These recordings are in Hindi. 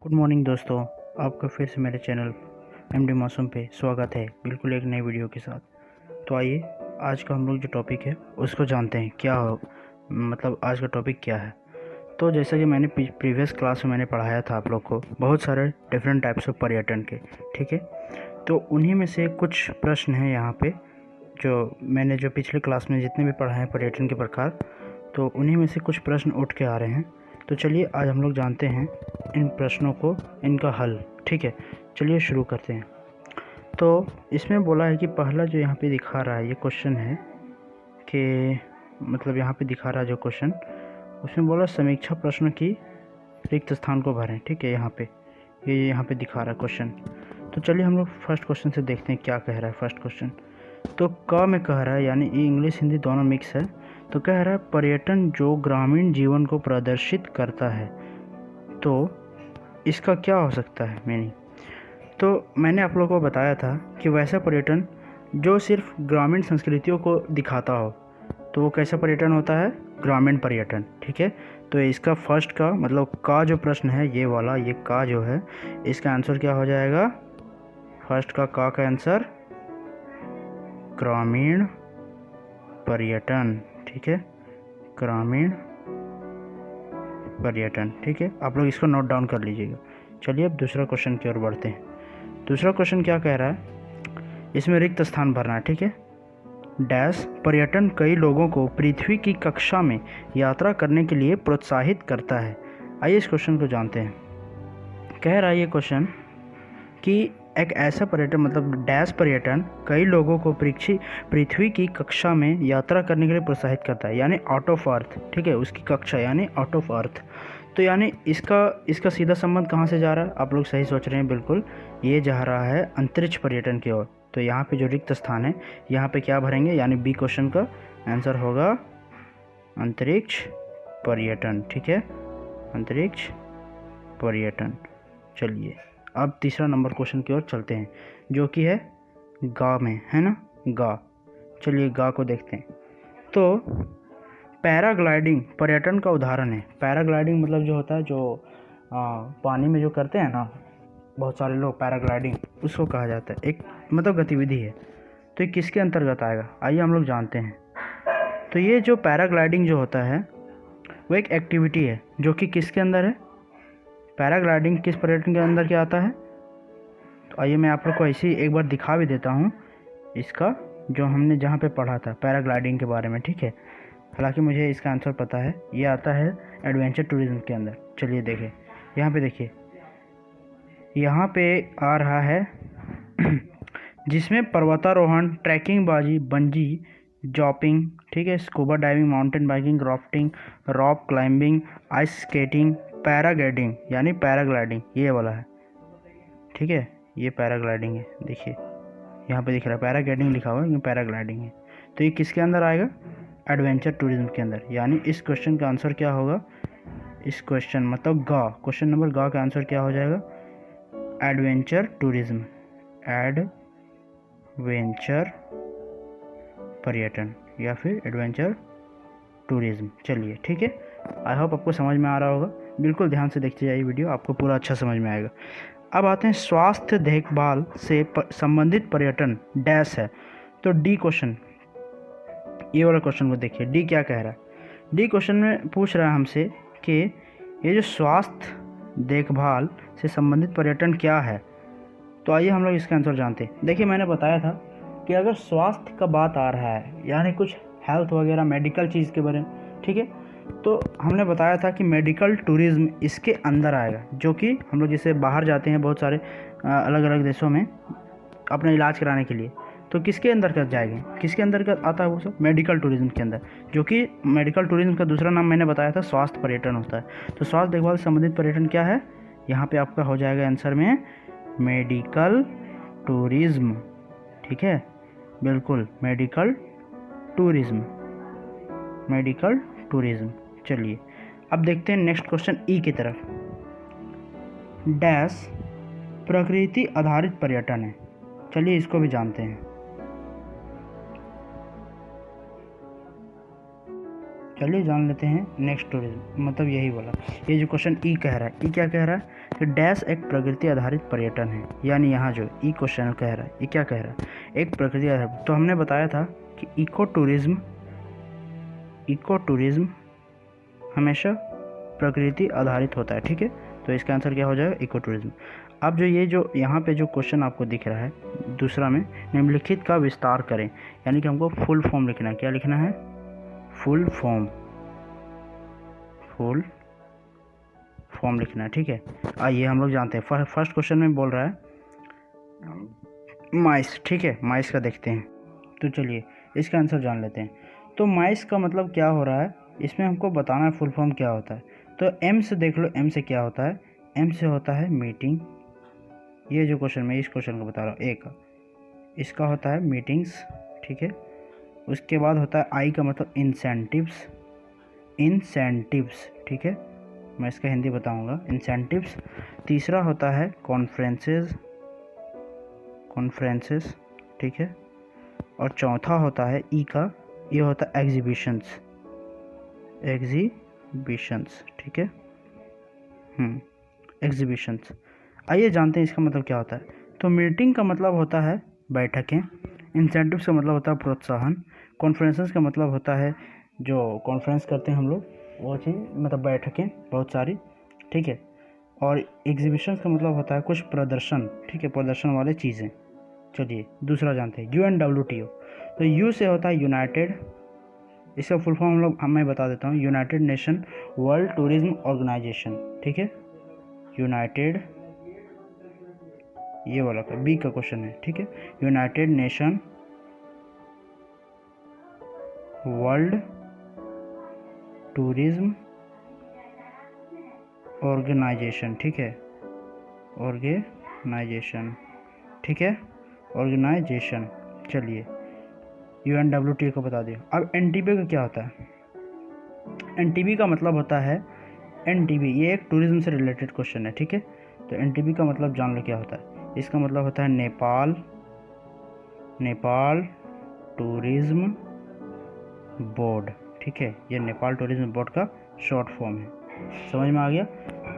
गुड मॉर्निंग दोस्तों, आपका फिर से मेरे चैनल एमडी मौसम पे स्वागत है। बिल्कुल एक नई वीडियो के साथ। तो आइए आज का हम लोग जो टॉपिक है उसको जानते हैं। क्या हो मतलब आज का टॉपिक क्या है। तो जैसा कि मैंने प्रीवियस क्लास में मैंने पढ़ाया था आप लोग को बहुत सारे डिफरेंट टाइप्स ऑफ पर्यटन के, ठीक है। तो उन्हीं में से कुछ प्रश्न हैं यहाँ पे जो मैंने जो पिछले क्लास में जितने भी पढ़ाए हैं पर्यटन के प्रकार, तो उन्हीं में से कुछ प्रश्न उठ के आ रहे हैं। तो चलिए आज हम लोग जानते हैं इन प्रश्नों को, इनका हल, ठीक है। चलिए शुरू करते हैं। तो इसमें बोला है कि पहला जो यहाँ पे दिखा रहा है ये क्वेश्चन है कि मतलब यहाँ पे दिखा रहा है जो क्वेश्चन, उसमें बोला समीक्षा प्रश्न की रिक्त स्थान को भरें, ठीक है। यहाँ पे ये यहाँ पे दिखा रहा है क्वेश्चन। तो चलिए हम लोग फर्स्ट क्वेश्चन से देखते हैं क्या कह रहा है फर्स्ट क्वेश्चन। तो क में कह रहा है, यानी ये इंग्लिश हिंदी दोनों मिक्स है। तो कह रहा है पर्यटन जो ग्रामीण जीवन को प्रदर्शित करता है। तो इसका क्या हो सकता है मीनिंग। तो मैंने आप लोगों को बताया था कि वैसा पर्यटन जो सिर्फ ग्रामीण संस्कृतियों को दिखाता हो, तो वो कैसा पर्यटन होता है, ग्रामीण पर्यटन, ठीक है। तो इसका फर्स्ट का मतलब का जो प्रश्न है ये वाला, ये का जो है इसका आंसर क्या हो जाएगा, फर्स्ट का आंसर ग्रामीण पर्यटन, ठीक है। ग्रामीण पर्यटन, ठीक है। आप लोग इसको नोट डाउन कर लीजिएगा। चलिए अब दूसरा क्वेश्चन की ओर बढ़ते हैं। दूसरा क्वेश्चन क्या कह रहा है, इसमें रिक्त स्थान भरना है, ठीक है। डैश पर्यटन कई लोगों को पृथ्वी की कक्षा में यात्रा करने के लिए प्रोत्साहित करता है। आइए इस क्वेश्चन को जानते हैं। कह रहा है ये क्वेश्चन कि एक ऐसा पर्यटन मतलब डैश पर्यटन कई लोगों को पृथ्वी की कक्षा में यात्रा करने के लिए प्रोत्साहित करता है, यानी आउट ऑफ अर्थ, ठीक है। उसकी कक्षा यानी आउट ऑफ अर्थ। तो यानी इसका सीधा संबंध कहाँ से जा रहा है, आप लोग सही सोच रहे हैं, बिल्कुल ये जा रहा है अंतरिक्ष पर्यटन की ओर। तो यहाँ पे जो रिक्त स्थान है यहाँ पे क्या भरेंगे, यानी बी क्वेश्चन का आंसर होगा अंतरिक्ष पर्यटन, ठीक है, अंतरिक्ष पर्यटन। चलिए अब तीसरा नंबर क्वेश्चन की ओर चलते हैं, जो कि है गा में, है ना, गा। चलिए गा को देखते हैं। तो पैराग्लाइडिंग पर्यटन का उदाहरण है। पैराग्लाइडिंग मतलब जो होता है जो पानी में जो करते हैं ना बहुत सारे लोग, पैराग्लाइडिंग उसको कहा जाता है, एक मतलब गतिविधि है। तो ये किसके अंतर्गत आएगा, आइए हम लोग जानते हैं। तो ये जो पैराग्लाइडिंग जो होता है वो एक एक्टिविटी है जो कि किसके अंदर है, पैराग्लाइडिंग किस पर्यटन के अंदर क्या आता है। तो आइए मैं आप लोग को ऐसे ही एक बार दिखा भी देता हूँ इसका, जो हमने जहाँ पे पढ़ा था पैराग्लाइडिंग के बारे में, ठीक है। हालांकि मुझे इसका आंसर पता है, ये आता है एडवेंचर टूरिज्म के अंदर। चलिए देखें, यहाँ पे देखिए, यहाँ पे आ रहा है जिसमें पर्वतारोहण, ट्रैकिंग बाजी, बंजी जॉपिंग, ठीक है, scuba diving, mountain biking, rafting, rock climbing, ice skating, paragliding यानी पैराग्लाइडिंग ये वाला है, ठीक है। ये पैराग्लाइडिंग है, देखिए यहाँ पे दिख रहा है पैराग्लाइडिंग लिखा हुआ है, ये पैराग्लाइडिंग है। तो ये किसके अंदर आएगा, एडवेंचर टूरिज्म के अंदर। यानी इस क्वेश्चन का आंसर क्या होगा, इस क्वेश्चन मतलब गा, क्वेश्चन नंबर गा का आंसर क्या हो जाएगा, एडवेंचर टूरिज्म, एडवेंचर पर्यटन या फिर एडवेंचर टूरिज्म। चलिए ठीक है, आई होप आपको समझ में आ रहा होगा। बिल्कुल ध्यान से देखते जाइए वीडियो, आपको पूरा अच्छा समझ में आएगा। अब आते हैं स्वास्थ्य देखभाल से संबंधित पर्यटन डैश है। तो डी क्वेश्चन, ये वाला क्वेश्चन को देखिए, डी क्या कह रहा है। डी क्वेश्चन में पूछ रहा है हमसे कि ये जो स्वास्थ्य देखभाल से संबंधित पर्यटन क्या है। तो आइए हम लोग इसका आंसर जानते हैं। देखिए मैंने बताया था कि अगर स्वास्थ्य का बात आ रहा है यानी कुछ हेल्थ वगैरह मेडिकल चीज़ के बारे में, ठीक है, तो हमने बताया था कि मेडिकल टूरिज्म इसके अंदर आएगा। जो कि हम लोग जैसे बाहर जाते हैं बहुत सारे अलग अलग देशों में अपना इलाज कराने के लिए, तो किसके अंदर जाएंगे, किसके अंदर आता है वो सब, मेडिकल टूरिज्म के अंदर। जो कि मेडिकल टूरिज्म का दूसरा नाम मैंने बताया था स्वास्थ्य पर्यटन होता है। तो स्वास्थ्य देखभाल से संबंधित पर्यटन क्या है, यहाँ पे आपका हो जाएगा आंसर में मेडिकल टूरिज्म, ठीक है, बिल्कुल मेडिकल टूरिज्म, मेडिकल टूरिज्म। चलिए अब देखते हैं नेक्स्ट क्वेश्चन ई की तरफ। डैश प्रकृति आधारित पर्यटन है। चलिए इसको भी जानते हैं। चलिए जान लेते हैं नेक्स्ट टूरिज्म, मतलब यही बोला। ये जो क्वेश्चन ई कह रहा है, ई क्या कह रहा है कि डैश एक प्रकृति आधारित पर्यटन है, यानी यहाँ जो ई क्वेश्चन कह रहा है, ये क्या कह रहा है, एक प्रकृति आधारित। तो हमने बताया था कि इको टूरिज्म हमेशा प्रकृति आधारित होता है, ठीक है। तो इसका आंसर क्या हो जाएगा, इको टूरिज्म। अब जो यहाँ पे जो क्वेश्चन आपको दिख रहा है दूसरा में, निम्नलिखित का विस्तार करें, यानी कि हमको फुल फॉर्म लिखना है। क्या लिखना है, फुल फॉर्म लिखना है, ठीक है। आइए हम लोग जानते हैं, फर्स्ट क्वेश्चन में बोल रहा है माइस, ठीक है, माइस का देखते हैं। तो चलिए इसका आंसर जान लेते हैं। तो माइस का मतलब क्या हो रहा है, इसमें हमको बताना है फुल फॉर्म क्या होता है। तो एम से देख लो, एम से क्या होता है, एम से होता है मीटिंग। ये जो क्वेश्चन मैं इस क्वेश्चन को बता रहा हूँ, ए का, इसका होता है मीटिंग्स, ठीक है। उसके बाद होता है आई का मतलब इंसेंटिव्स, ठीक है, मैं इसका हिंदी बताऊंगा, इंसेंटिव्स। तीसरा होता है कॉन्फ्रेंसेस, ठीक है। और चौथा होता है ई का, ये होता है एग्जीबिशंस, ठीक है, एग्जीबिशंस। आइए जानते हैं इसका मतलब क्या होता है। तो मीटिंग का मतलब होता है बैठकें, इंसेंटिव्स का मतलब होता है प्रोत्साहन, कॉन्फ्रेंसेस का मतलब होता है जो कॉन्फ्रेंस करते हैं हम लोग वो चीज़, मतलब बैठकें बहुत सारी, ठीक है। और एग्जीबिशंस का मतलब होता है कुछ प्रदर्शन, ठीक है, प्रदर्शन वाले चीज़ें। चलिए दूसरा जानते हैं, UNWTO। तो यू से होता है यूनाइटेड, इसका फुल फॉर्म मैं बता देता हूँ, United Nation World Tourism Organisation, ठीक है, यूनाइटेड, ये वाला का बी का क्वेश्चन है, ठीक है, United Nation World Tourism Organisation, ठीक है, ऑर्गेनाइजेशन, ठीक है, ऑर्गेनाइजेशन। चलिए UNWTO को बता दिया। अब NTP का क्या होता है, NTP का मतलब होता है, NTP ये एक टूरिज्म से रिलेटेड क्वेश्चन है, ठीक है। तो NTP का मतलब जान लो क्या होता है, इसका मतलब होता है नेपाल टूरिज्म बोर्ड, ठीक है, ये नेपाल टूरिज्म बोर्ड का शॉर्ट फॉर्म है। समझ में आ गया।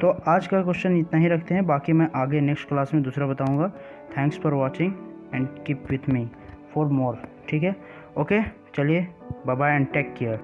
तो आज का क्वेश्चन इतना ही रखते हैं, बाकी मैं आगे नेक्स्ट क्लास में दूसरा बताऊंगा। Thanks for watching and keep with me for more, ठीक है, ओके। चलिए bye bye and take care.